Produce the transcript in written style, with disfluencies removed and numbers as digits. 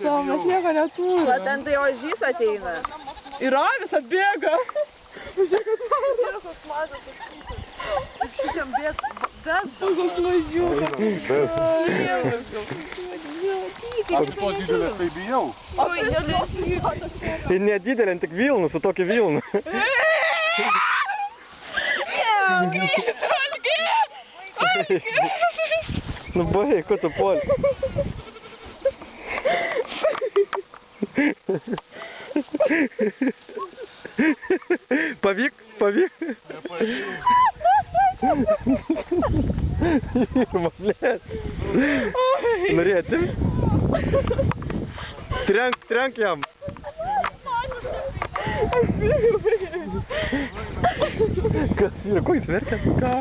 Savo, mes nieko neturime. Va, ten tai ožys ateina. Ir avis atbėga. Žiūrėk, kad Mažas atskytas. Šitam bėg, bet. koks mažiukas. Aš to didelės tai bijau. Tai nedidelė, tik Vilnų, su tokiu Vilnu. Nu baig, ko tu puoli? Pavyk? Mablėt. Norėjai atimt? Trenk jam. Kas yra, kokį tverkęs? Ką?